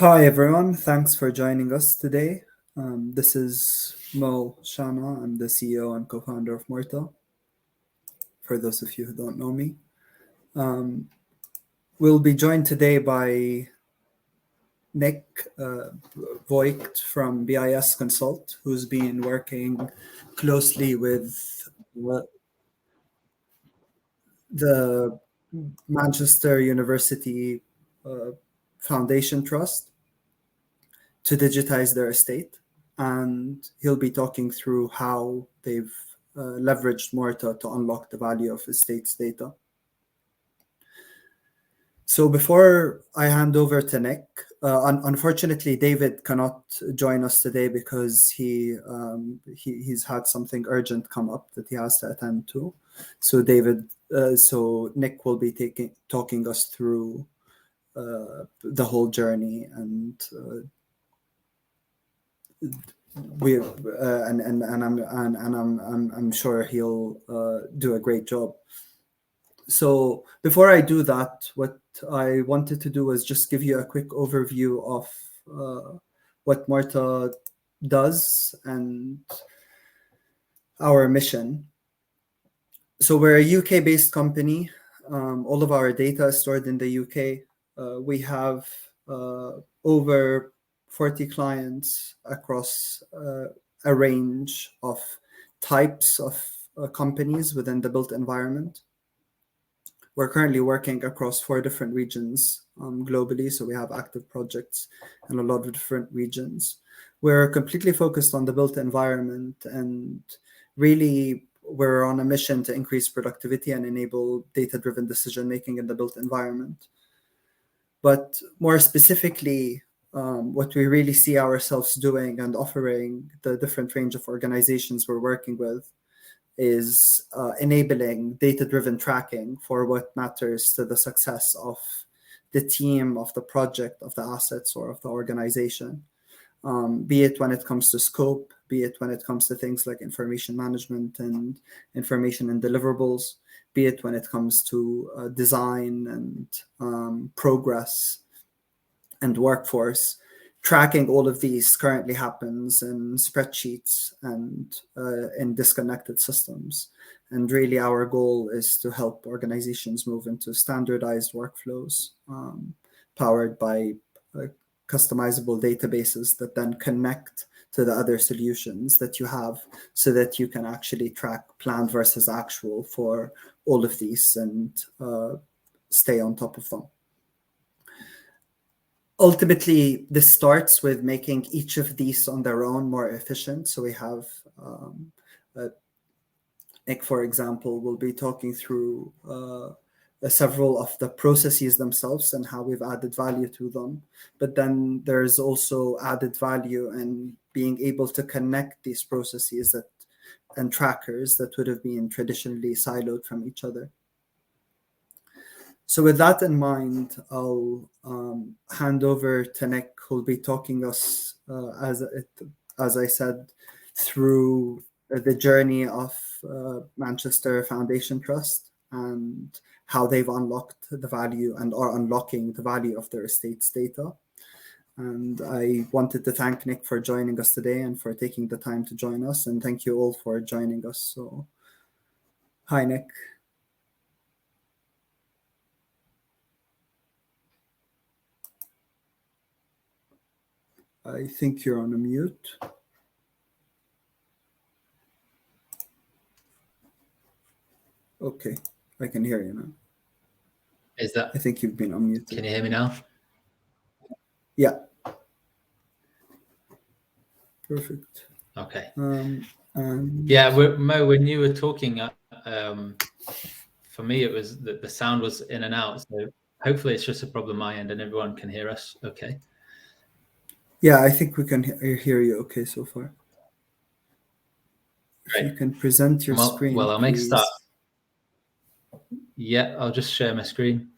Hi everyone, thanks for joining us today. This is Mo Shana. I'm the CEO and co-founder of Morta. For those of you who don't know me, we'll be joined today by Nick Voigt from BIS Consult, who's been working closely with the Manchester University Foundation Trust to digitize their estate. And he'll be talking through how they've leveraged Morta to unlock the value of estate's data. So before I hand over to Nick, unfortunately, David cannot join us today because he's had something urgent come up that he has to attend to. So so Nick will be talking us through the whole journey, and I'm sure he'll do a great job. So before I do that, what I wanted to do was just give you a quick overview of what Morta does and our mission. So we're a UK-based company. All of our data is stored in the UK. We have over 40 clients across a range of types of companies within the built environment. We're currently working across 4 different regions globally, so we have active projects in a lot of different regions. We're completely focused on the built environment, and really we're on a mission to increase productivity and enable data-driven decision-making in the built environment. But more specifically, what we really see ourselves doing and offering the different range of organizations we're working with is enabling data-driven tracking for what matters to the success of the team, of the project, of the assets, or of the organization. Be it when it comes to scope, be it when it comes to things like information management and information and deliverables, be it when it comes to design and progress and workforce. Tracking all of these currently happens in spreadsheets and in disconnected systems. And really our goal is to help organizations move into standardized workflows powered by customizable databases that then connect to the other solutions that you have, so that you can actually track planned versus actual for all of these and stay on top of them. Ultimately, this starts with making each of these on their own more efficient. So we have, Nick, for example, will be talking through several of the processes themselves and how we've added value to them. But then there's also added value in being able to connect these processes and trackers that would have been traditionally siloed from each other. So with that in mind, I'll hand over to Nick, who'll be talking us, as I said, through the journey of Manchester Foundation Trust and how they've unlocked the value and are unlocking the value of their estate's data. And I wanted to thank Nick for joining us today and for taking the time to join us. And thank you all for joining us. So, hi, Nick. I think you're on a mute. Okay, I can hear you now. I think you've been unmuted. Can you hear me now? Yeah. Perfect. Okay. Yeah, Mo, when you were talking, for me it was that the sound was in and out. So hopefully it's just a problem on my end and everyone can hear us. Okay. Yeah, I think we can hear you okay so far. Great. If you can present your screen, well, I'll please. make a start. Yeah, I'll just share my screen.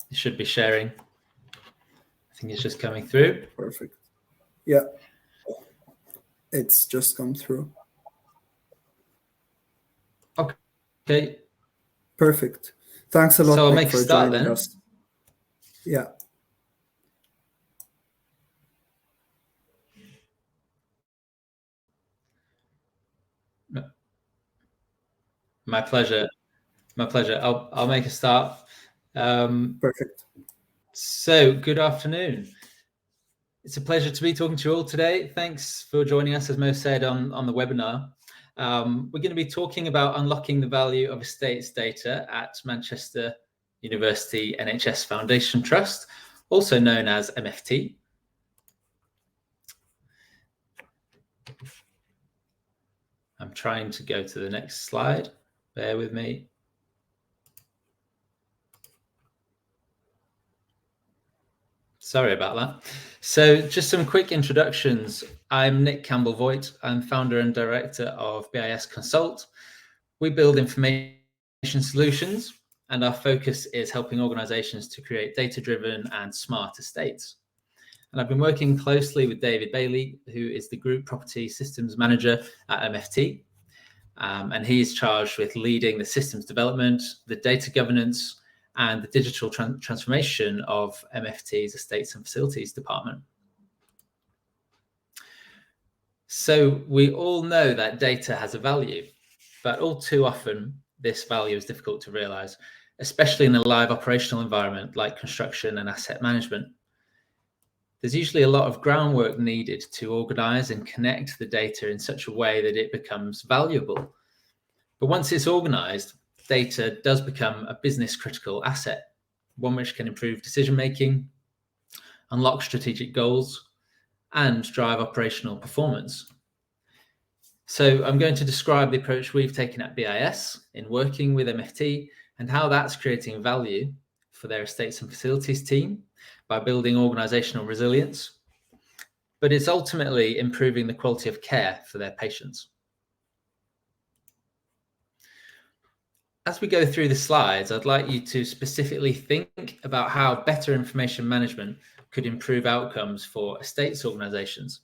It should be sharing think it's just coming through. Perfect. Yeah, it's just come through. Okay. Perfect. Thanks a lot, So I'll Nick, make a for start joining then. us. Yeah. My pleasure. My pleasure. I'll make a start. Perfect. So good afternoon. It's a pleasure to be talking to you all today. Thanks for joining us, as Mo said, on the webinar. We're going to be talking about unlocking the value of estates data at Manchester University NHS Foundation Trust, also known as MFT. I'm trying to go to the next slide. Bear with me. Sorry about that. So just some quick introductions. I'm Nick Campbell-Voigt. I'm founder and director of BIS Consult. We build information solutions, and our focus is helping organizations to create data-driven and smart estates. And I've been working closely with David Bailey, who is the Group Property Systems Manager at MFT. And he's charged with leading the systems development, the data governance, and the digital transformation of MFT's Estates and Facilities Department. So we all know that data has a value, but all too often this value is difficult to realize, especially in a live operational environment like construction and asset management. There's usually a lot of groundwork needed to organize and connect the data in such a way that it becomes valuable. But once it's organized, data does become a business critical asset, one which can improve decision making, unlock strategic goals, and drive operational performance. So I'm going to describe the approach we've taken at BIS in working with MFT and how that's creating value for their estates and facilities team by building organizational resilience, but it's ultimately improving the quality of care for their patients. As we go through the slides, I'd like you to specifically think about how better information management could improve outcomes for estates organizations.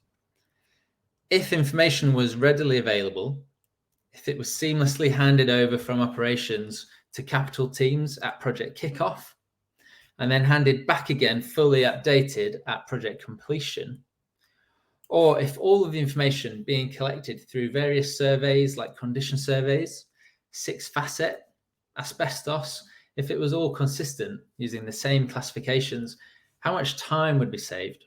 If information was readily available, if it was seamlessly handed over from operations to capital teams at project kickoff, and then handed back again fully updated at project completion, or if all of the information being collected through various surveys like condition surveys, 6FACET, asbestos, if it was all consistent using the same classifications, how much time would be saved?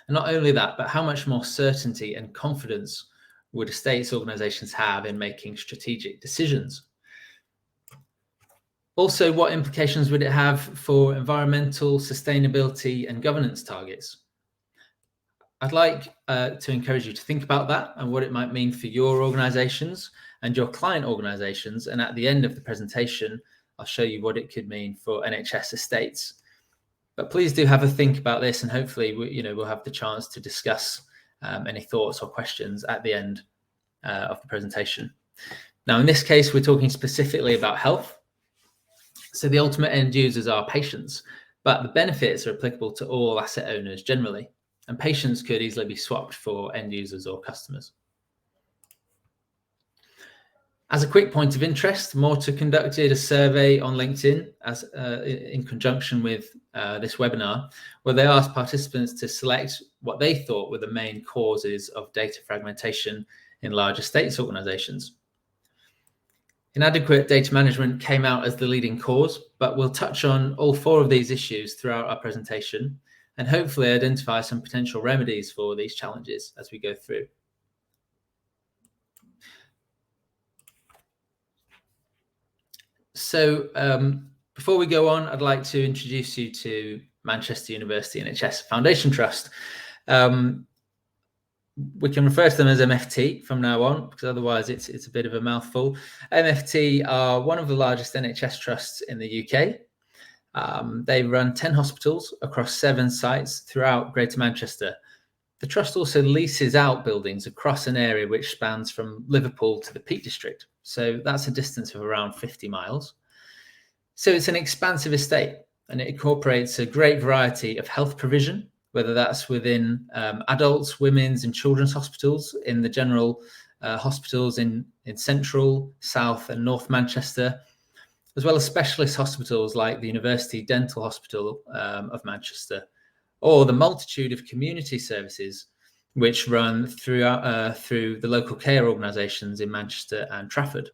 And not only that, but how much more certainty and confidence would estates organizations have in making strategic decisions? Also, what implications would it have for environmental, sustainability, and governance targets? I'd like to encourage you to think about that and what it might mean for your organizations and your client organizations. And at the end of the presentation, I'll show you what it could mean for NHS estates. But please do have a think about this, and hopefully we'll have the chance to discuss any thoughts or questions at the end of the presentation. Now, in this case, we're talking specifically about health. So the ultimate end users are patients, but the benefits are applicable to all asset owners generally, and patients could easily be swapped for end users or customers. As a quick point of interest, Morta conducted a survey on LinkedIn in conjunction with this webinar, where they asked participants to select what they thought were the main causes of data fragmentation in large estates organizations. Inadequate data management came out as the leading cause, but we'll touch on all 4 of these issues throughout our presentation and hopefully identify some potential remedies for these challenges as we go through. So before we go on, I'd like to introduce you to Manchester University NHS Foundation Trust. We can refer to them as MFT from now on, because otherwise it's a bit of a mouthful. MFT are one of the largest NHS trusts in the UK. They run 10 hospitals across 7 sites throughout Greater Manchester. The trust also leases out buildings across an area which spans from Liverpool to the Peak District. So that's a distance of around 50 miles. So it's an expansive estate, and it incorporates a great variety of health provision, whether that's within adults, women's and children's hospitals, in the general hospitals in central, south and north Manchester, as well as specialist hospitals like the University Dental Hospital of Manchester, or the multitude of community services which run through the local care organisations in Manchester and Trafford.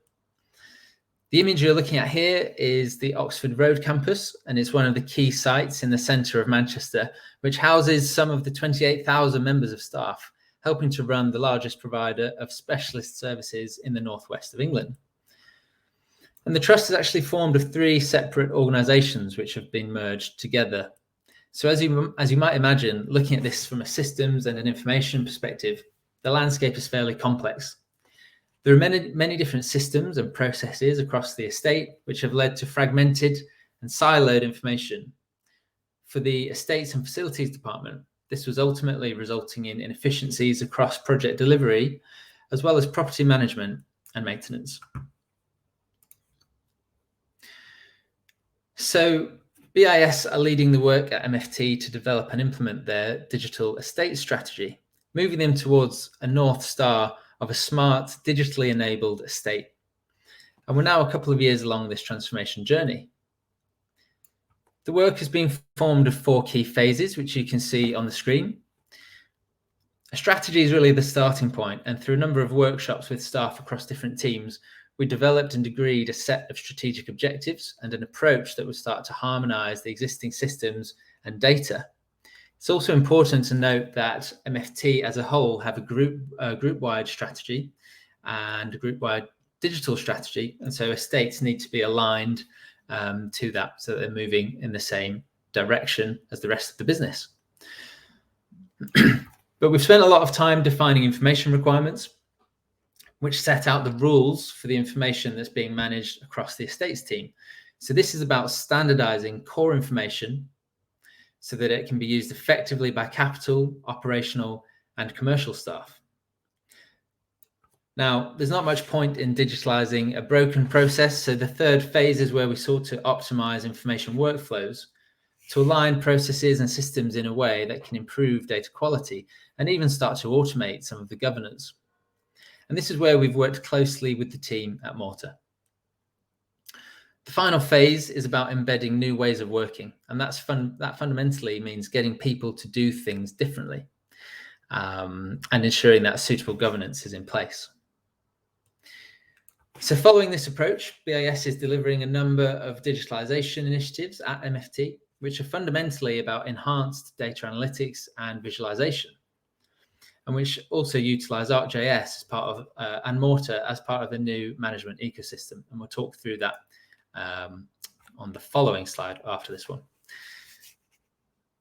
The image you're looking at here is the Oxford Road campus, and it's one of the key sites in the centre of Manchester, which houses some of the 28,000 members of staff, helping to run the largest provider of specialist services in the northwest of England. And the trust is actually formed of 3 separate organisations which have been merged together. So as you might imagine, looking at this from a systems and an information perspective, the landscape is fairly complex. There are many different systems and processes across the estate, which have led to fragmented and siloed information. For the Estates and Facilities Department, this was ultimately resulting in inefficiencies across project delivery, as well as property management and maintenance. So BIS are leading the work at MFT to develop and implement their digital estate strategy, moving them towards a North Star of a smart, digitally enabled estate. And we're now a couple of years along this transformation journey. The work has been formed of 4 key phases, which you can see on the screen. A strategy is really the starting point, and through a number of workshops with staff across different teams, we developed and agreed a set of strategic objectives and an approach that would start to harmonise the existing systems and data. It's also important to note that MFT as a whole have a group-wide strategy and a group-wide digital strategy, and so estates need to be aligned to that, so that they're moving in the same direction as the rest of the business. But we've spent a lot of time defining information requirements, which set out the rules for the information that's being managed across the estates team. So this is about standardizing core information so that it can be used effectively by capital, operational, and commercial staff. Now, there's not much point in digitalizing a broken process, so the 3rd phase is where we sought to optimize information workflows to align processes and systems in a way that can improve data quality and even start to automate some of the governance. And this is where we've worked closely with the team at Morta. The final phase is about embedding new ways of working, and that fundamentally means getting people to do things differently and ensuring that suitable governance is in place. So following this approach, BIS is delivering a number of digitalization initiatives at MFT, which are fundamentally about enhanced data analytics and visualization, and which also utilize ArcGIS as part of and Morta as part of the new management ecosystem. And we'll talk through that on the following slide after this one.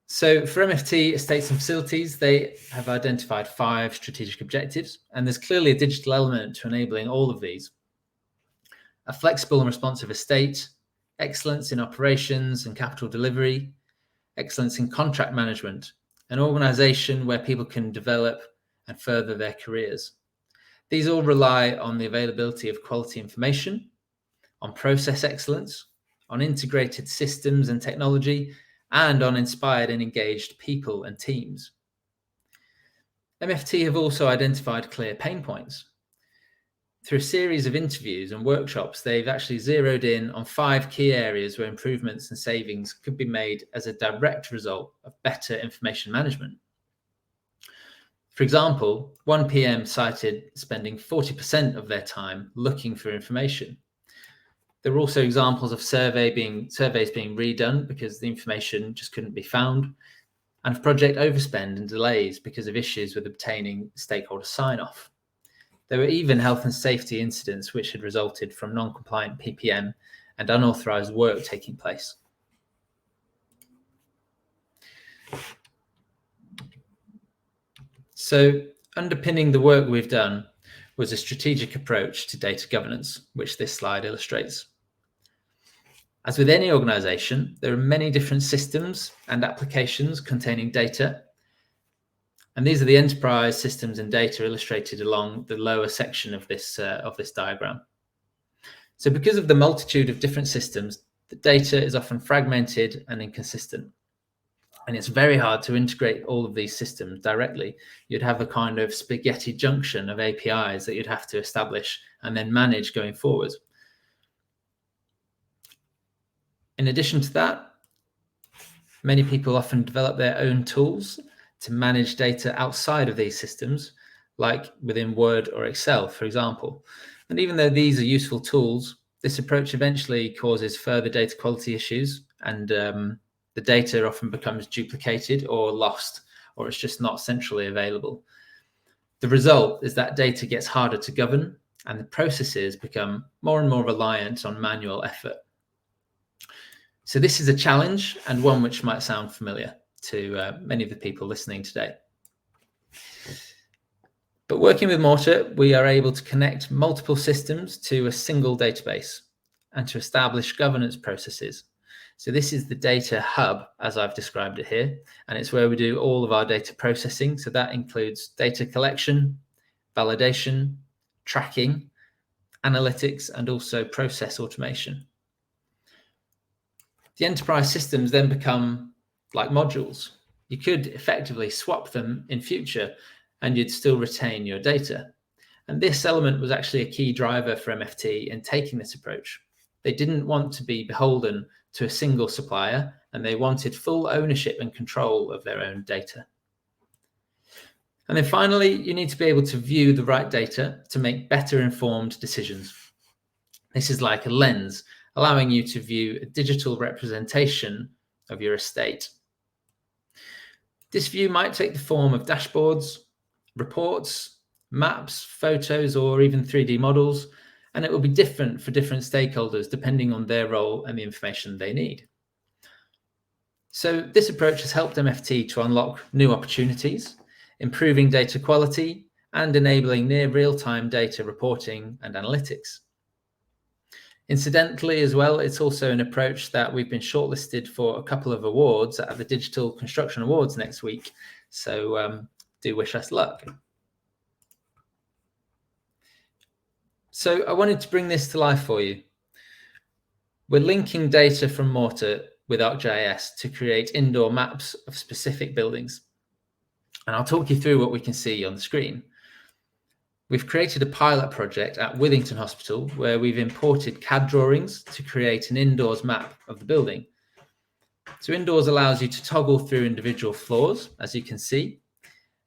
So for MFT Estates and Facilities, they have identified 5 strategic objectives, and there's clearly a digital element to enabling all of these. A flexible and responsive estate, excellence in operations and capital delivery, excellence in contract management, an organization where people can develop and further their careers. These all rely on the availability of quality information, on process excellence, on integrated systems and technology, and on inspired and engaged people and teams. MFT have also identified clear pain points. Through a series of interviews and workshops, they've actually zeroed in on 5 key areas where improvements and savings could be made as a direct result of better information management. For example, one PM cited spending 40% of their time looking for information. There were also examples of surveys being redone because the information just couldn't be found, and of project overspend and delays because of issues with obtaining stakeholder sign-off. There were even health and safety incidents which had resulted from non-compliant PPM and unauthorized work taking place. So underpinning the work we've done was a strategic approach to data governance, which this slide illustrates. As with any organization, there are many different systems and applications containing data. And these are the enterprise systems and data illustrated along the lower section of this diagram. So because of the multitude of different systems, the data is often fragmented and inconsistent. And it's very hard to integrate all of these systems directly. You'd have a kind of spaghetti junction of APIs that you'd have to establish and then manage going forward. In addition to that, many people often develop their own tools to manage data outside of these systems, like within Word or Excel, for example. And even though these are useful tools, this approach eventually causes further data quality issues, and the data often becomes duplicated or lost, or it's just not centrally available. The result is that data gets harder to govern, and the processes become more and more reliant on manual effort. So this is a challenge, and one which might sound familiar to many of the people listening today. But working with Morta, we are able to connect multiple systems to a single database and to establish governance processes. So this is the data hub, as I've described it here, and it's where we do all of our data processing. So that includes data collection, validation, tracking, analytics, and also process automation. The enterprise systems then become like modules. You could effectively swap them in future and you'd still retain your data. And this element was actually a key driver for MFT in taking this approach. They didn't want to be beholden to a single supplier, and they wanted full ownership and control of their own data. And then finally, you need to be able to view the right data to make better informed decisions. This is like a lens, allowing you to view a digital representation of your estate. This view might take the form of dashboards, reports, maps, photos, or even 3D models, and it will be different for different stakeholders depending on their role and the information they need. So this approach has helped MFT to unlock new opportunities, improving data quality and enabling near real-time data reporting and analytics. Incidentally as well, it's also an approach that we've been shortlisted for a couple of awards at the Digital Construction Awards next week. So do wish us luck. So I wanted to bring this to life for you. We're linking data from Morta with ArcGIS to create indoor maps of specific buildings. And I'll talk you through what we can see on the screen. We've created a pilot project at Withington Hospital where we've imported CAD drawings to create an indoors map of the building. So indoors allows you to toggle through individual floors, as you can see,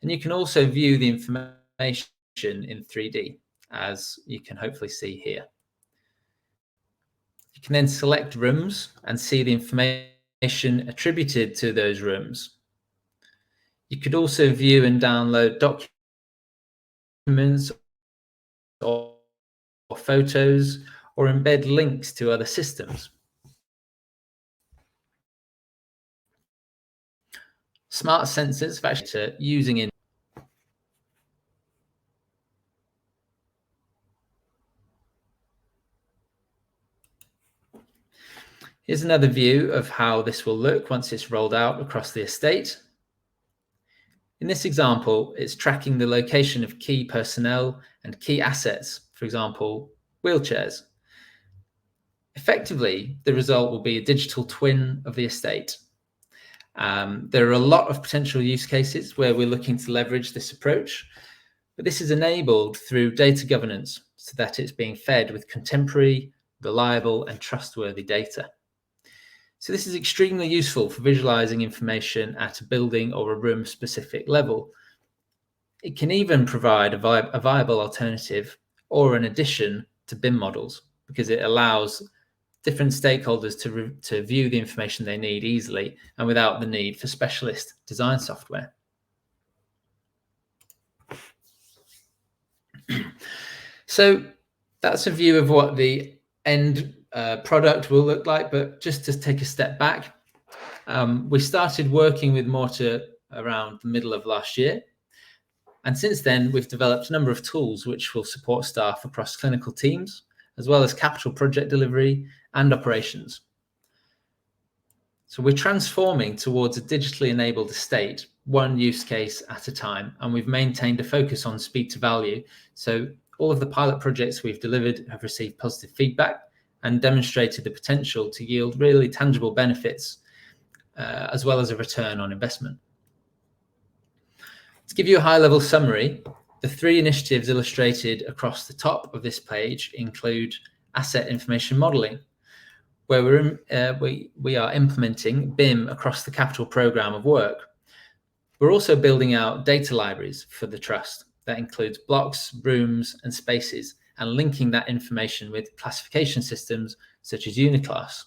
and you can also view the information in 3D, as you can hopefully see here. You can then select rooms and see the information attributed to those rooms. You could also view and download documents or photos, or embed links to other systems. Smart sensors for actually using in. Here's another view of how this will look once it's rolled out across the estate. In this example, it's tracking the location of key personnel and key assets, for example, wheelchairs. Effectively, the result will be a digital twin of the estate. There are a lot of potential use cases where we're looking to leverage this approach, but this is enabled through data governance so that it's being fed with contemporary, reliable, and trustworthy data. So this is extremely useful for visualizing information at a building or a room specific level. It can even provide a viable alternative or an addition to BIM models, because it allows different stakeholders to view the information they need easily and without the need for specialist design software. So that's a view of what the end product will look like, but just to take a step back, we started working with Morta around the middle of last year. And since then, we've developed a number of tools which will support staff across clinical teams, as well as capital project delivery and operations. So we're transforming towards a digitally enabled estate, one use case at a time, and we've maintained a focus on speed to value. So all of the pilot projects we've delivered have received positive feedback, and demonstrated the potential to yield really tangible benefits as well as a return on investment. To give you a high-level summary, the 3 initiatives illustrated across the top of this page include asset information modeling, where we are implementing BIM across the capital program of work. We're also building out data libraries for the trust that includes blocks, rooms, and spaces, and linking that information with classification systems such as Uniclass,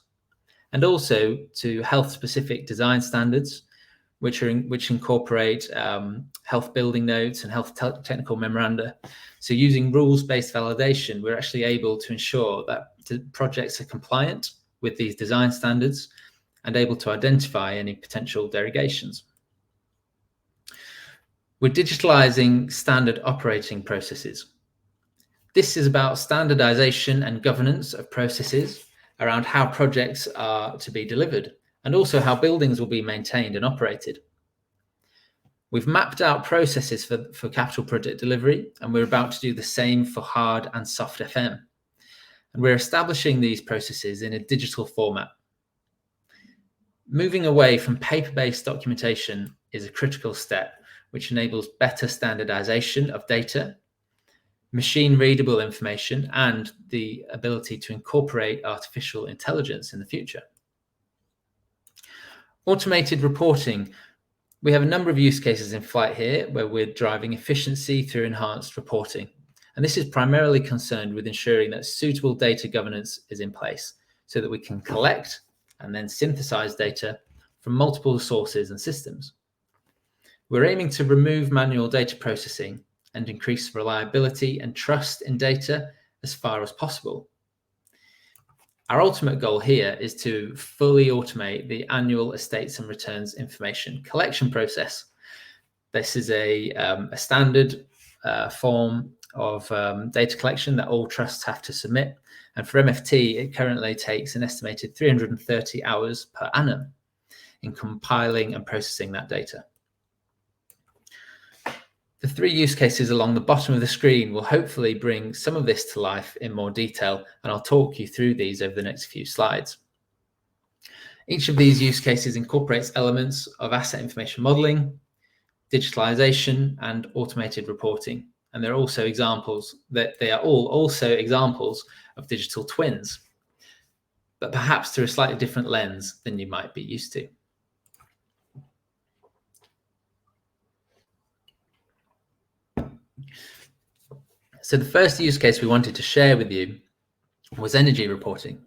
and also to health-specific design standards, which incorporate health building notes and health technical memoranda. So using rules-based validation, we're actually able to ensure that the projects are compliant with these design standards and able to identify any potential derogations. We're digitalizing standard operating processes. This is about standardization and governance of processes around how projects are to be delivered, and also how buildings will be maintained and operated. We've mapped out processes for capital project delivery, and we're about to do the same for hard and soft FM. And we're establishing these processes in a digital format. Moving away from paper-based documentation is a critical step, which enables better standardization of data, machine-readable information, and the ability to incorporate artificial intelligence in the future. Automated reporting. We have a number of use cases in flight here where we're driving efficiency through enhanced reporting. And this is primarily concerned with ensuring that suitable data governance is in place so that we can collect and then synthesize data from multiple sources and systems. We're aiming to remove manual data processing and increase reliability and trust in data as far as possible. Our ultimate goal here is to fully automate the annual estates and returns information collection process. This is a standard form of data collection that all trusts have to submit. And for MFT, it currently takes an estimated 330 hours per annum in compiling and processing that data. The 3 use cases along the bottom of the screen will hopefully bring some of this to life in more detail, and I'll talk you through these over the next few slides. Each of these use cases incorporates elements of asset information modeling, digitalization, and automated reporting. And they're also examples that they are all also examples of digital twins, but perhaps through a slightly different lens than you might be used to. So the first use case we wanted to share with you was energy reporting.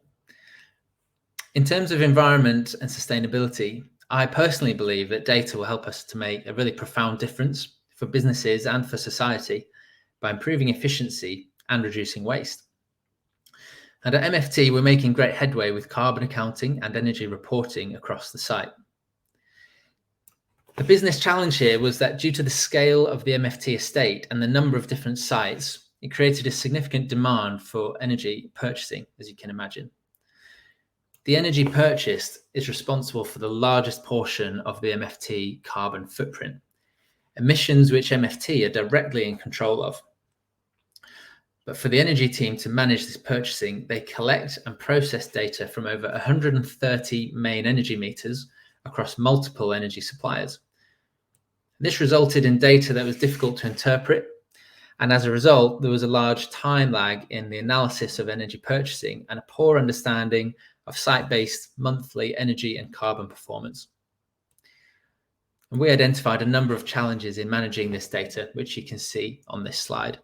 In terms of environment and sustainability, I personally believe that data will help us to make a really profound difference for businesses and for society by improving efficiency and reducing waste. And at MFT, we're making great headway with carbon accounting and energy reporting across the site. The business challenge here was that due to the scale of the MFT estate and the number of different sites, it created a significant demand for energy purchasing, as you can imagine. The energy purchased is responsible for the largest portion of the MFT carbon footprint, emissions which MFT are directly in control of. But for the energy team to manage this purchasing, they collect and process data from over 130 main energy meters across multiple energy suppliers. This resulted in data that was difficult to interpret, and as a result, there was a large time lag in the analysis of energy purchasing and a poor understanding of site-based monthly energy and carbon performance. And we identified a number of challenges in managing this data, which you can see on this slide.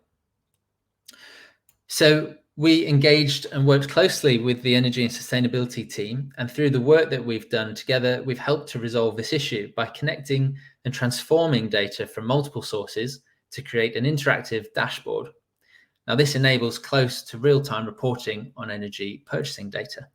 So we engaged and worked closely with the energy and sustainability team, and through the work that we've done together, we've helped to resolve this issue by connecting and transforming data from multiple sources to create an interactive dashboard. Now, this enables close to real-time reporting on energy purchasing data.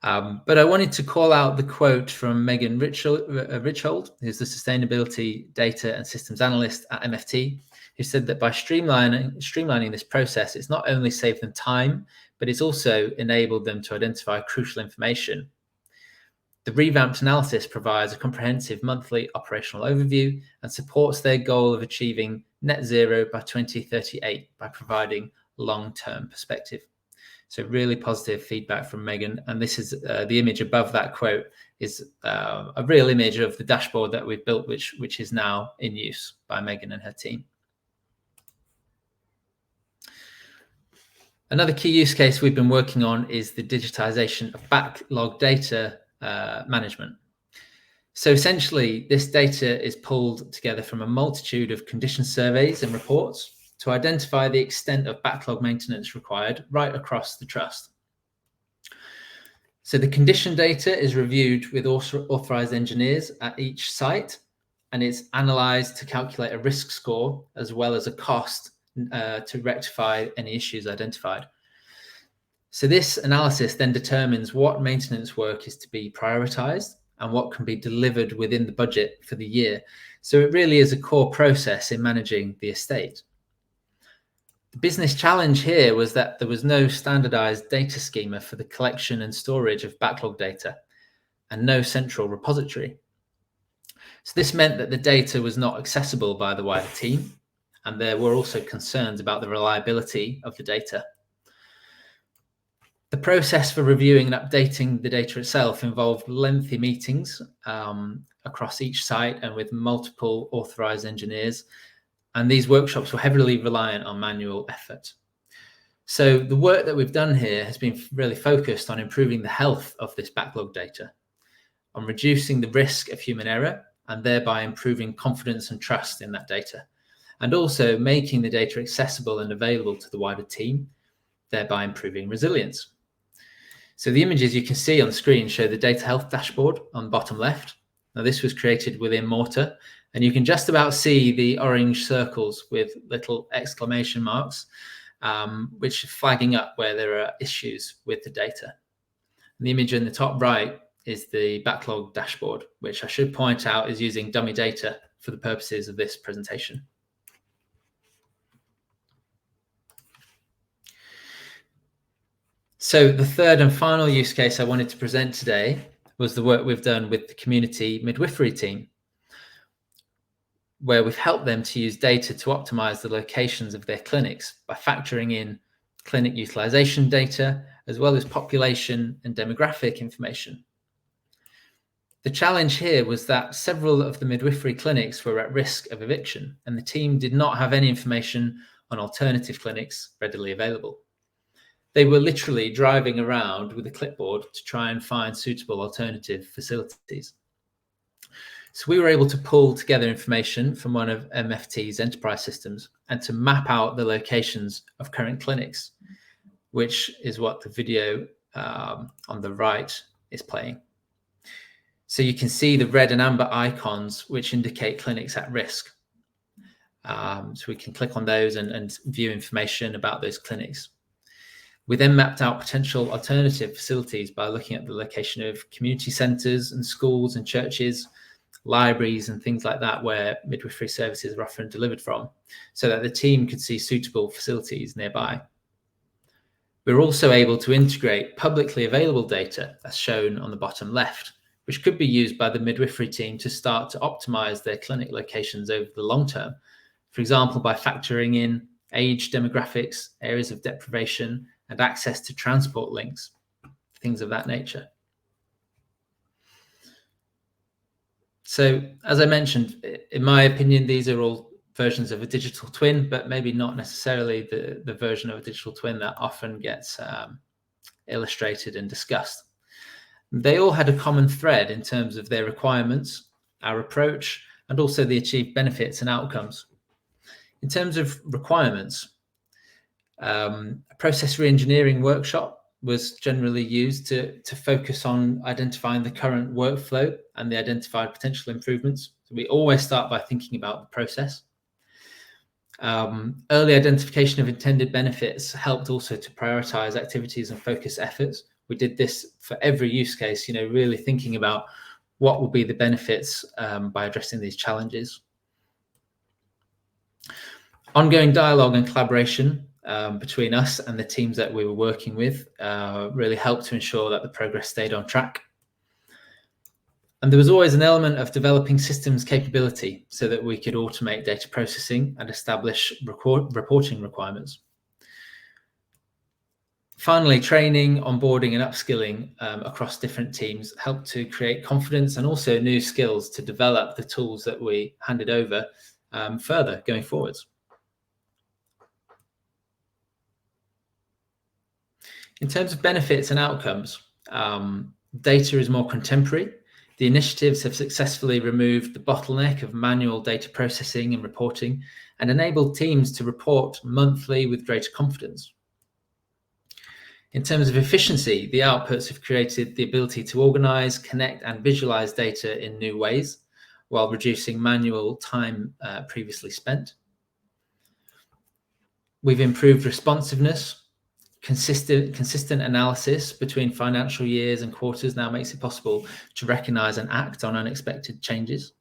But I wanted to call out the quote from Megan Richhold, who's the Sustainability Data and Systems Analyst at MFT, who said that by streamlining this process, it's not only saved them time, but it's also enabled them to identify crucial information. The revamped analysis provides a comprehensive monthly operational overview and supports their goal of achieving net zero by 2038 by providing long-term perspective. So really positive feedback from Megan. And this is the image above that quote is a real image of the dashboard that we've built, which is now in use by Megan and her team. Another key use case we've been working on is the digitization of backlog data management. So essentially, this data is pulled together from a multitude of condition surveys and reports to identify the extent of backlog maintenance required right across the trust. So the condition data is reviewed with authorized engineers at each site, and it's analyzed to calculate a risk score as well as a cost to rectify any issues identified. So this analysis then determines what maintenance work is to be prioritized and what can be delivered within the budget for the year. So it really is a core process in managing the estate. The business challenge here was that there was no standardized data schema for the collection and storage of backlog data and no central repository. So this meant that the data was not accessible by the wider team, and there were also concerns about the reliability of the data. The process for reviewing and updating the data itself involved lengthy meetings across each site and with multiple authorized engineers. And these workshops were heavily reliant on manual effort. So the work that we've done here has been really focused on improving the health of this backlog data, on reducing the risk of human error, and thereby improving confidence and trust in that data, and also making the data accessible and available to the wider team, thereby improving resilience. So the images you can see on the screen show the data health dashboard on bottom left. Now this was created within Morta, and you can just about see the orange circles with little exclamation marks, which are flagging up where there are issues with the data. And the image in the top right is the backlog dashboard, which I should point out is using dummy data for the purposes of this presentation. So the third and final use case I wanted to present today was the work we've done with the community midwifery team, where we've helped them to use data to optimize the locations of their clinics by factoring in clinic utilization data, as well as population and demographic information. The challenge here was that several of the midwifery clinics were at risk of eviction, and the team did not have any information on alternative clinics readily available. They were literally driving around with a clipboard to try and find suitable alternative facilities. So we were able to pull together information from one of MFT's enterprise systems and to map out the locations of current clinics, which is what the video on the right is playing. So you can see the red and amber icons, which indicate clinics at risk. So we can click on those and view information about those clinics. We then mapped out potential alternative facilities by looking at the location of community centres and schools and churches, libraries and things like that, where midwifery services are often delivered from, so that the team could see suitable facilities nearby. We were also able to integrate publicly available data, as shown on the bottom left, which could be used by the midwifery team to start to optimize their clinic locations over the long term. For example, by factoring in age demographics, areas of deprivation, and access to transport links, things of that nature. So, as I mentioned, in my opinion, these are all versions of a digital twin, but maybe not necessarily the version of a digital twin that often gets illustrated and discussed. They all had a common thread in terms of their requirements, our approach, and also the achieved benefits and outcomes. In terms of requirements, a process re-engineering workshop was generally used to focus on identifying the current workflow and the identified potential improvements. So we always start by thinking about the process. Early identification of intended benefits helped also to prioritize activities and focus efforts. We did this for every use case, really thinking about what will be the benefits by addressing these challenges. Ongoing dialogue and collaboration between us and the teams that we were working with really helped to ensure that the progress stayed on track. And there was always an element of developing systems capability so that we could automate data processing and establish reporting requirements. Finally, training, onboarding and upskilling across different teams help to create confidence and also new skills to develop the tools that we handed over further going forwards. In terms of benefits and outcomes, data is more contemporary. The initiatives have successfully removed the bottleneck of manual data processing and reporting and enabled teams to report monthly with greater confidence. In terms of efficiency, the outputs have created the ability to organize, connect, and visualize data in new ways while reducing manual time previously spent. We've improved responsiveness. Consistent analysis between financial years and quarters now makes it possible to recognize and act on unexpected changes.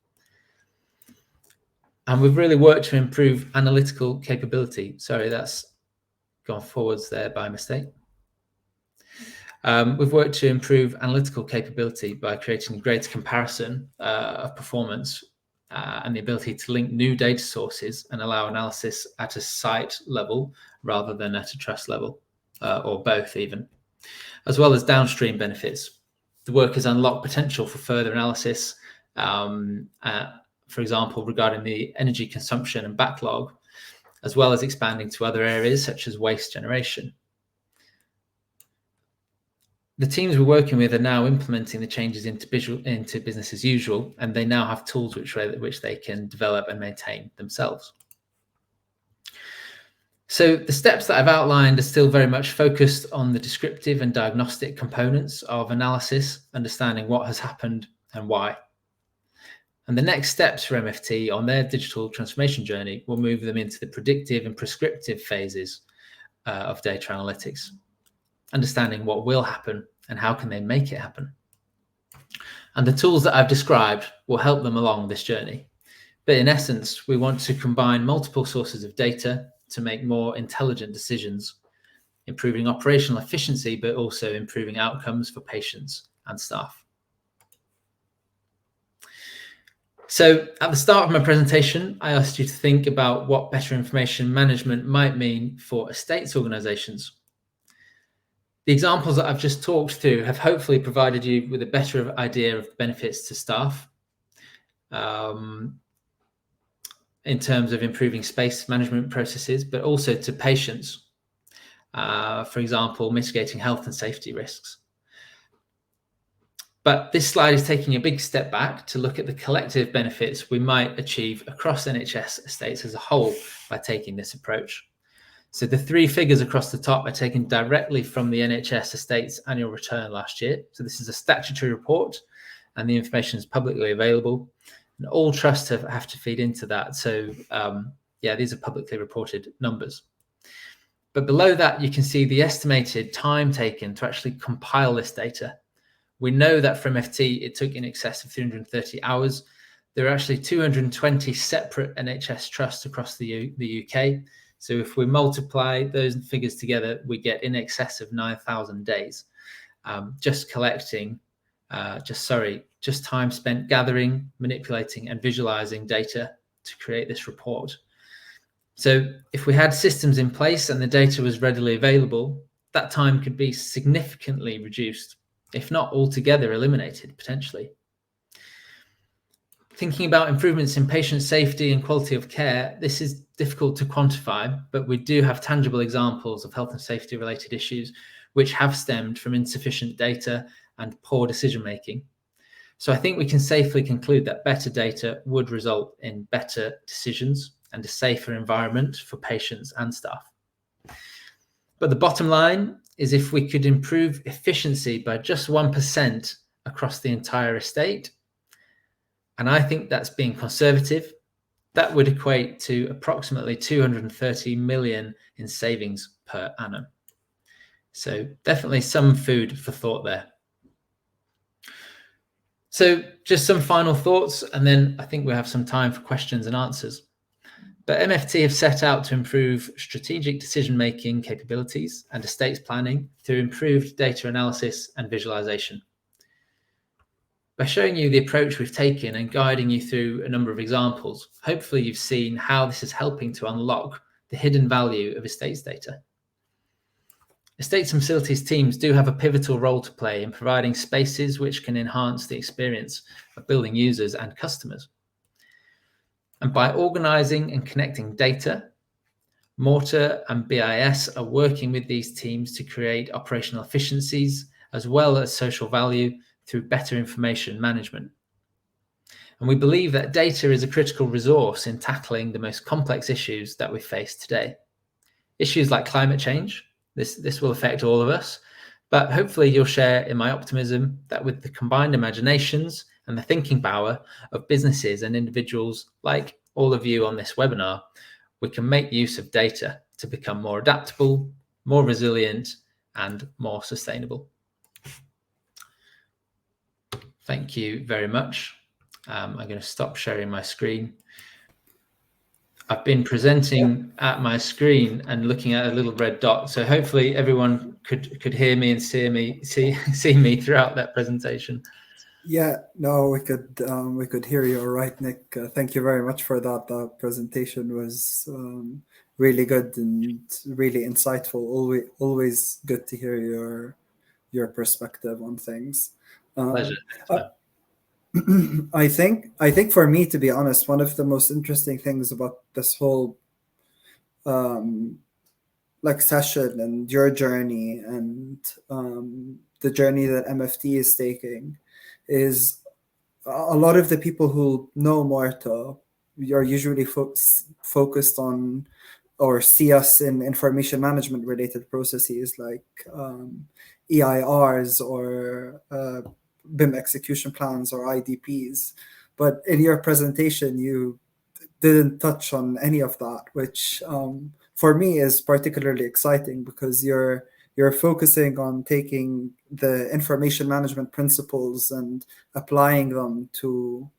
And we've really worked to improve analytical capability. Sorry, that's gone forwards there by mistake. We've worked to improve analytical capability by creating greater comparison of performance and the ability to link new data sources and allow analysis at a site level rather than at a trust level, or both even, as well as downstream benefits. The work has unlocked potential for further analysis, for example, regarding the energy consumption and backlog, as well as expanding to other areas such as waste generation. The teams we're working with are now implementing the changes into business as usual, and they now have tools which they can develop and maintain themselves. So the steps that I've outlined are still very much focused on the descriptive and diagnostic components of analysis, understanding what has happened and why. And the next steps for MFT on their digital transformation journey will move them into the predictive and prescriptive phases of data analytics, understanding what will happen and how can they make it happen. And the tools that I've described will help them along this journey. But in essence, we want to combine multiple sources of data to make more intelligent decisions, improving operational efficiency, but also improving outcomes for patients and staff. So at the start of my presentation, I asked you to think about what better information management might mean for estates organizations. The examples that I've just talked through have hopefully provided you with a better idea of the benefits to staff in terms of improving space management processes, but also to patients, for example, mitigating health and safety risks. But this slide is taking a big step back to look at the collective benefits we might achieve across NHS estates as a whole by taking this approach. So the three figures across the top are taken directly from the NHS Estates annual return last year. So this is a statutory report and the information is publicly available. And all trusts have to feed into that. So yeah, these are publicly reported numbers. But below that, you can see the estimated time taken to actually compile this data. We know that for MFT, it took in excess of 330 hours. There are actually 220 separate NHS trusts across the UK. So if we multiply those figures together, we get in excess of 9,000 days just collecting, just time spent gathering, manipulating and visualizing data to create this report. So if we had systems in place and the data was readily available, that time could be significantly reduced, if not altogether eliminated, potentially. Thinking about improvements in patient safety and quality of care, this is difficult to quantify, but we do have tangible examples of health and safety related issues which have stemmed from insufficient data and poor decision making. So I think we can safely conclude that better data would result in better decisions and a safer environment for patients and staff. But the bottom line is if we could improve efficiency by just 1% across the entire estate, and I think that's being conservative, that would equate to approximately 230 million in savings per annum. So definitely some food for thought there. So just some final thoughts, and then I think we'll have some time for questions and answers. But MFT have set out to improve strategic decision-making capabilities and estates planning through improved data analysis and visualization. By showing you the approach we've taken and guiding you through a number of examples, hopefully you've seen how this is helping to unlock the hidden value of estates data. Estates and facilities teams do have a pivotal role to play in providing spaces which can enhance the experience of building users and customers. And by organising and connecting data, Morta and BIS are working with these teams to create operational efficiencies as well as social value through better information management. And we believe that data is a critical resource in tackling the most complex issues that we face today. Issues like climate change, this will affect all of us, but hopefully you'll share in my optimism that with the combined imaginations and the thinking power of businesses and individuals like all of you on this webinar, we can make use of data to become more adaptable, more resilient, and more sustainable. Thank you very much. I'm going to stop sharing my screen. I've been presenting at my screen and looking at a little red dot, so hopefully everyone could hear me and see me throughout that presentation. Yeah, no, we could hear you all right, Nick. Thank you very much for that. The presentation was really good and really insightful. Always good to hear your perspective on things. Pleasure. I think for me, to be honest, one of the most interesting things about this whole session and your journey and the journey that MFT is taking is a lot of the people who know Morta are usually focused on or see us in information management related processes like EIRs or BIM execution plans or IDPs. But in your presentation, you didn't touch on any of that, which for me is particularly exciting because you're focusing on taking the information management principles and applying them to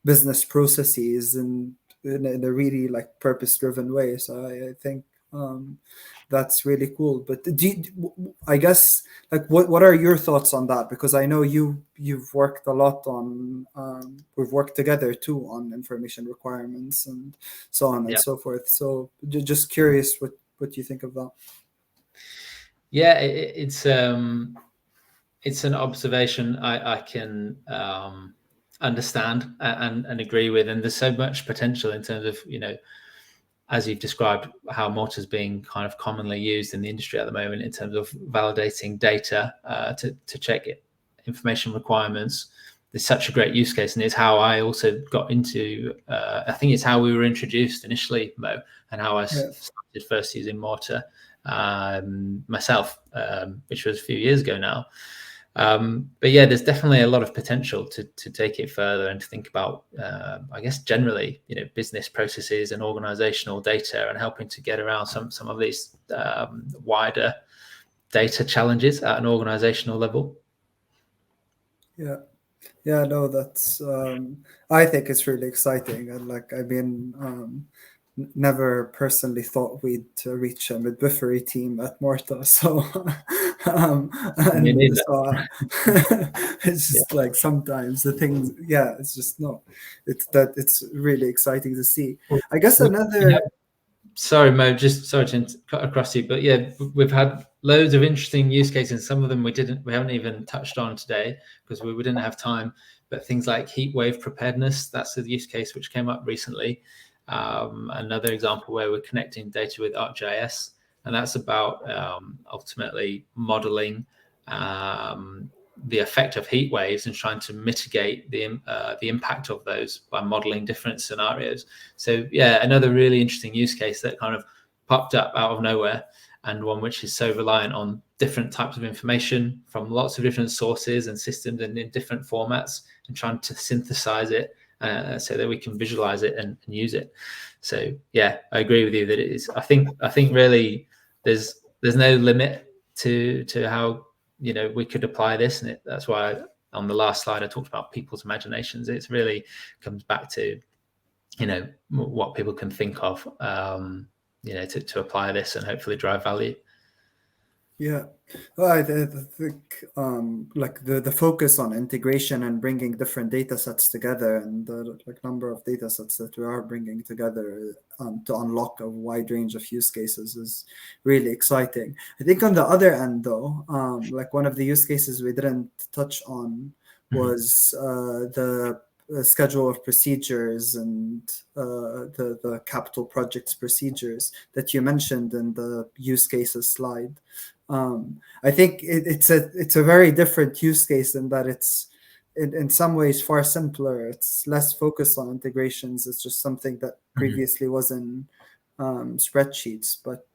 business processes and in a really purpose-driven way. So I think that's really cool. But I guess what are your thoughts on that? Because I know you've worked a lot on we've worked together too on information requirements and so on and so forth. So just curious what you think of that. Yeah, it's an observation I can understand and agree with, and there's so much potential in terms of, as you've described, how Morta is being kind of commonly used in the industry at the moment in terms of validating data to check information requirements. There's such a great use case, and it's how I also got into. I think it's how we were introduced initially, Mo, and how I started first using Morta myself, which was a few years ago now. But yeah, there's definitely a lot of potential to take it further and to think about, I guess, generally, business processes and organizational data and helping to get around some of these wider data challenges at an organizational level. Yeah, no, that's I think it's really exciting. And never personally thought we'd reach a midwifery team at Morta. So, it's just sometimes the things, it's just it's really exciting to see. I guess another. Sorry, Mo, sorry to cut across you, but yeah, we've had loads of interesting use cases. Some of them we haven't even touched on today because we didn't have time. But things like heat wave preparedness, that's a use case which came up recently. Another example where we're connecting data with ArcGIS, and that's about ultimately modeling the effect of heat waves and trying to mitigate the impact of those by modeling different scenarios. So yeah, another really interesting use case that kind of popped up out of nowhere, and one which is so reliant on different types of information from lots of different sources and systems and in different formats, and trying to synthesize it so that we can visualize it and use it. So yeah, I agree with you that it is. I think really there's no limit to how we could apply this, and that's why on the last slide I talked about people's imaginations. It really comes back to what people can think of to apply this and hopefully drive value. Yeah, well, I think like the focus on integration and bringing different data sets together, and the like number of data sets that we are bringing together to unlock a wide range of use cases is really exciting. I think on the other end, though, like one of the use cases we didn't touch on Mhm. was the schedule of procedures and the capital projects procedures that you mentioned in the use cases slide. I think it's a very different use case in that it's in some ways far simpler. It's less focused on integrations. It's just something that Mhm. previously was in spreadsheets. But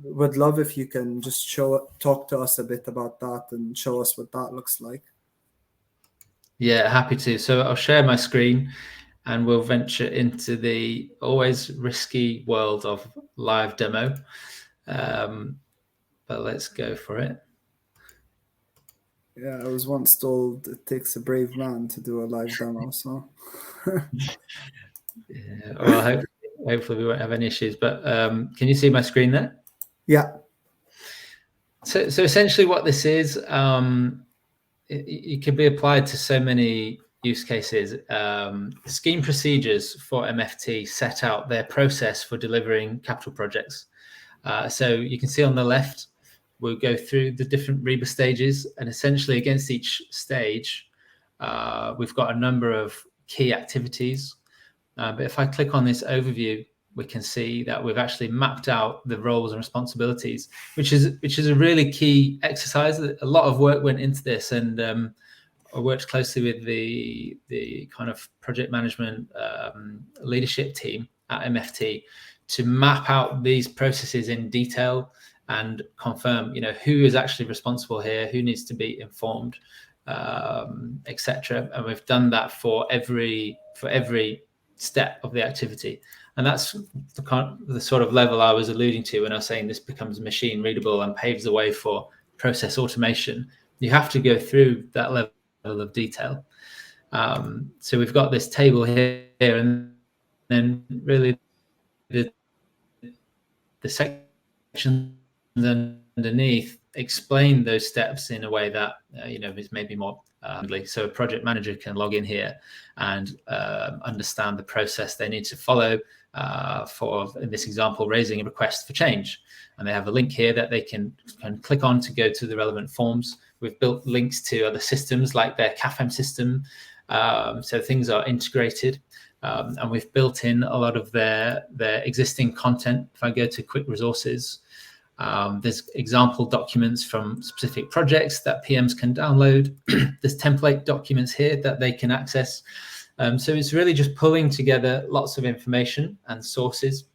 would love if you can just talk to us a bit about that and show us what that looks like. Yeah, happy to. So I'll share my screen and we'll venture into the always risky world of live demo. But let's go for it. Yeah, I was once told it takes a brave man to do a live demo. So Yeah, well, hopefully we won't have any issues. But can you see my screen there? yeah, So essentially, what this is, it can be applied to so many use cases. Scheme procedures for MFT set out their process for delivering capital projects. So you can see on the left, we'll go through the different REBA stages, and essentially against each stage, we've got a number of key activities. But if I click on this overview, we can see that we've actually mapped out the roles and responsibilities, which is a really key exercise. A lot of work went into this, and I worked closely with the kind of project management leadership team at MFT to map out these processes in detail and confirm, who is actually responsible here, who needs to be informed, etc. And we've done that for every step of the activity. And that's the sort of level I was alluding to when I was saying this becomes machine readable and paves the way for process automation. You have to go through that level of detail. So we've got this table here, and then really the sections underneath explain those steps in a way that is maybe more so a project manager can log in here and understand the process they need to follow for, in this example, raising a request for change. And they have a link here that they can click on to go to the relevant forms. We've built links to other systems like their CAFM system, so things are integrated. And we've built in a lot of their existing content. If I go to quick resources, there's example documents from specific projects that PMs can download. There's template documents here that they can access. So it's really just pulling together lots of information and sources,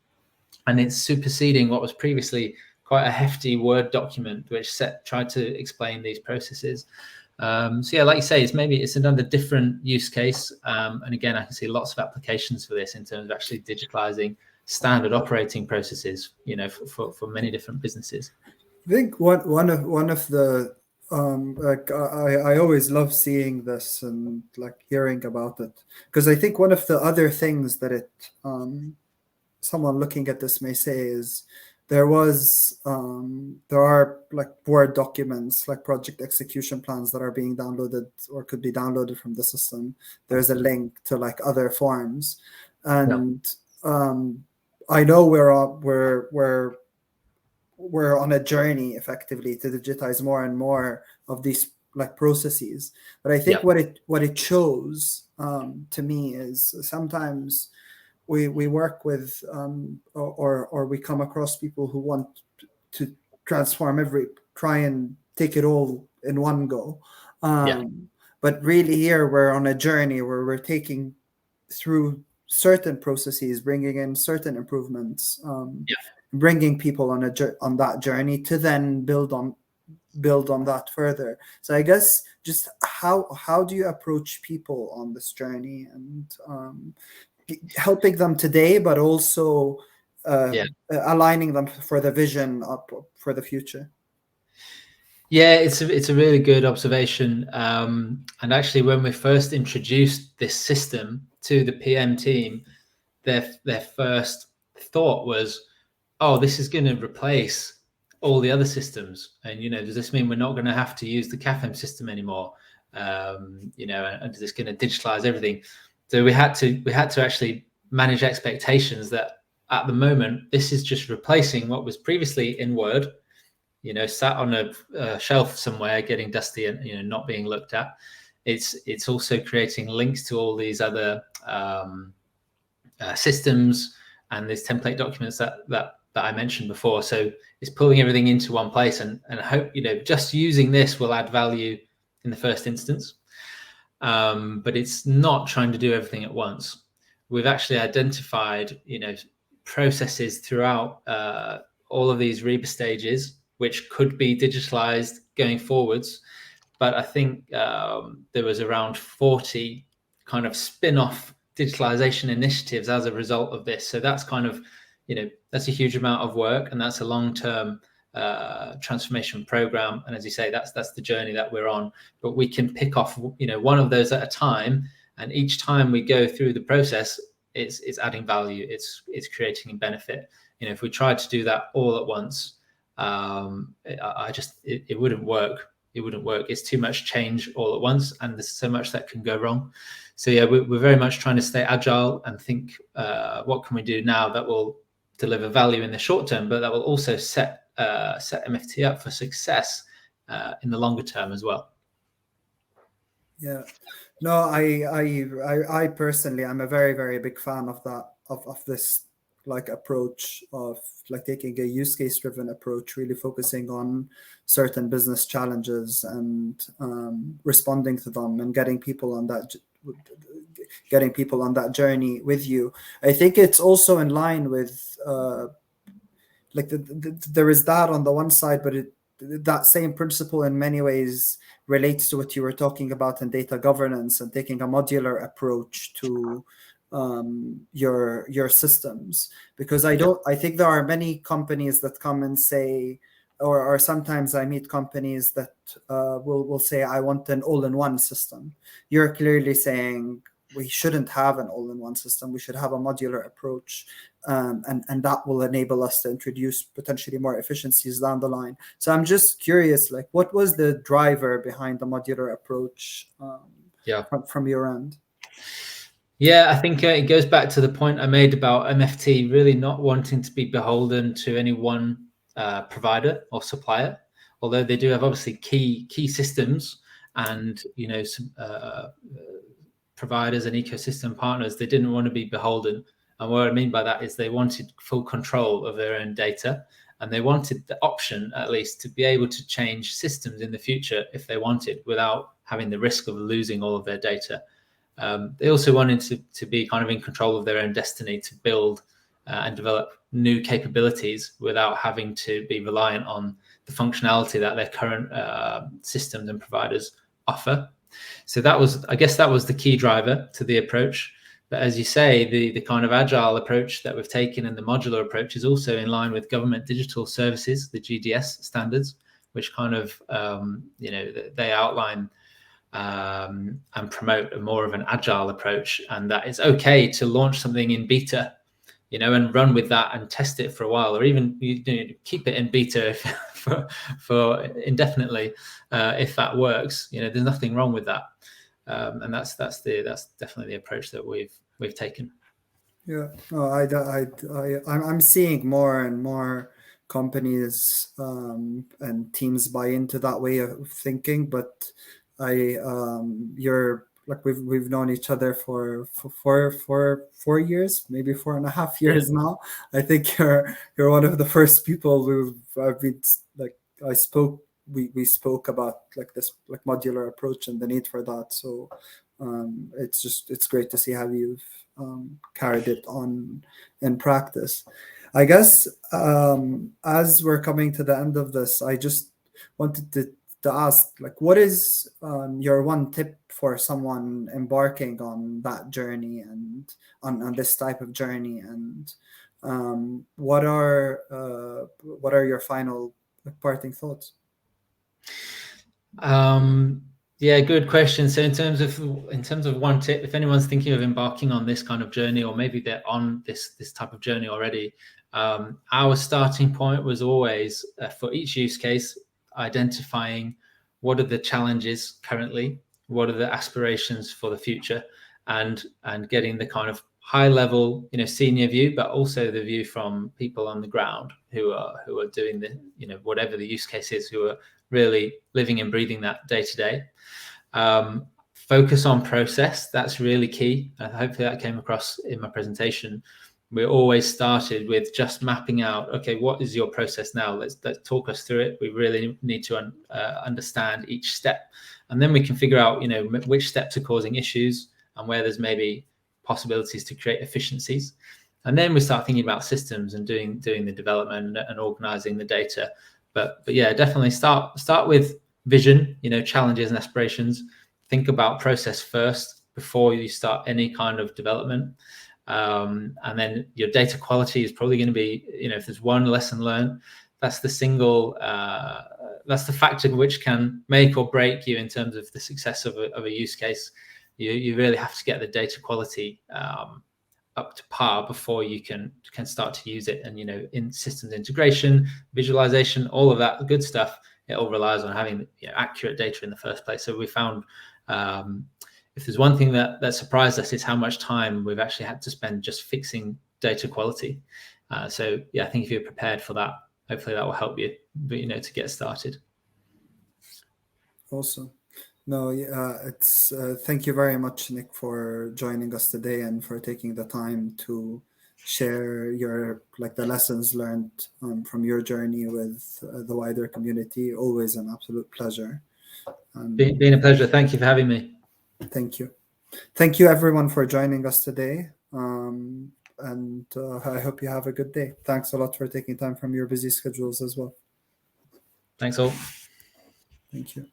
and it's superseding what was previously quite a hefty Word document, which tried to explain these processes. So yeah, like you say, it's another different use case. And again, I can see lots of applications for this in terms of actually digitalizing standard operating processes, for many different businesses. I think one of the like I always love seeing this and like hearing about it, because I think one of the other things that it someone looking at this may say is there are like Word documents, like project execution plans that are being downloaded or could be downloaded from the system. There's a link to like other forms, and I know we're on a journey effectively to digitize more and more of these like processes. But I think what it shows to me is sometimes we work with or we come across people who want to try and take it all in one go. But really here we're on a journey where we're taking through certain processes, bringing in certain improvements, bringing people on that journey to then build on that further. So I guess just how do you approach people on this journey and helping them today, but also aligning them for the vision up for the future? Yeah, it's a really good observation. And actually, when we first introduced this system to the PM team, their first thought was, "Oh, this is going to replace all the other systems? And, does this mean we're not going to have to use the CAFM system anymore? And is this going to digitalize everything? So we had to actually manage expectations that at the moment, this is just replacing what was previously in Word, sat on a shelf somewhere, getting dusty and, not being looked at. It's also creating links to all these other systems and these template documents that I mentioned before. So it's pulling everything into one place, and I hope, just using this will add value in the first instance. But it's not trying to do everything at once. We've actually identified, processes throughout all of these REBA stages, which could be digitalized going forwards. But I think there was around 40 kind of spin-off digitalization initiatives as a result of this. So that's kind of, that's a huge amount of work, and that's a long-term transformation program. And as you say, that's the journey that we're on. But we can pick off, one of those at a time, and each time we go through the process, it's adding value. It's creating a benefit. If we tried to do that all at once, it wouldn't work. It wouldn't work. It's too much change all at once, and there's so much that can go wrong. So yeah, we're very much trying to stay agile and think, what can we do now that will deliver value in the short term, but that will also set MFT up for success in the longer term as well. Yeah, no, I personally, I'm a very, very big fan of that, of this like approach of like taking a use case driven approach, really focusing on certain business challenges and responding to them and getting people on that journey with you. I think it's also in line with like there is that on the one side, but that same principle in many ways relates to what you were talking about in data governance and taking a modular approach to your systems. Because I think there are many companies that come and say, or sometimes I meet companies that will say, I want an all-in-one system. You're clearly saying we shouldn't have an all-in-one system. We should have a modular approach, and that will enable us to introduce potentially more efficiencies down the line. So I'm just curious, like, what was the driver behind the modular approach from your end? Yeah, I think it goes back to the point I made about MFT really not wanting to be beholden to any one provider or supplier, although they do have obviously key systems and some providers and ecosystem partners. They didn't want to be beholden, and what I mean by that is they wanted full control of their own data, and they wanted the option at least to be able to change systems in the future if they wanted, without having the risk of losing all of their data. They also wanted to be kind of in control of their own destiny, to build and develop new capabilities without having to be reliant on the functionality that their current systems and providers offer. So I guess that was the key driver to the approach. But as you say, the kind of agile approach that we've taken and the modular approach is also in line with government digital services, the GDS standards, which kind of, they outline and promote more of an agile approach, and that it's okay to launch something in beta, and run with that and test it for a while, or even keep it in beta for indefinitely if that works. There's nothing wrong with that, and that's definitely the approach that we've taken. Yeah, no, I'm seeing more and more companies and teams buy into that way of thinking, but you're like we've known each other for 4 years, maybe 4.5 years now. I think you're one of the first people we spoke about like this like modular approach and the need for that. So it's great to see how you've carried it on in practice. I guess as we're coming to the end of this, I just wanted to ask, like, what is your one tip for someone embarking on that journey and on this type of journey, and what are your final parting thoughts? Yeah, good question. So in terms of one tip, if anyone's thinking of embarking on this kind of journey, or maybe they're on this type of journey already, Our starting point was always for each use case, identifying what are the challenges currently, what are the aspirations for the future, and getting the kind of high level, senior view, but also the view from people on the ground who are doing the, whatever the use case is, who are really living and breathing that day to day. Focus on process. That's really key. Hopefully that came across in my presentation. We always started with just mapping out, okay, what is your process now? Let's talk us through it. We really need to understand each step, and then we can figure out, which steps are causing issues and where there's maybe possibilities to create efficiencies. And then we start thinking about systems and doing the development and organizing the data. But yeah, definitely start with vision, challenges and aspirations. Think about process first before you start any kind of development. And then your data quality is probably going to be, if there's one lesson learned, that's the factor which can make or break you in terms of the success of a use case. You really have to get the data quality up to par before you can start to use it. And in systems integration, visualization, all of that good stuff, it all relies on having accurate data in the first place. So we found if there's one thing that surprised us, is how much time we've actually had to spend just fixing data quality. So yeah, I think if you're prepared for that, hopefully that will help you, to get started. Awesome. No, it's thank you very much, Nick, for joining us today and for taking the time to share the lessons learned from your journey with the wider community. Always an absolute pleasure. Been a pleasure. Thank you for having me. Thank you. Thank you, everyone, for joining us today. And I hope you have a good day. Thanks a lot for taking time from your busy schedules as well. Thanks all. Thank you.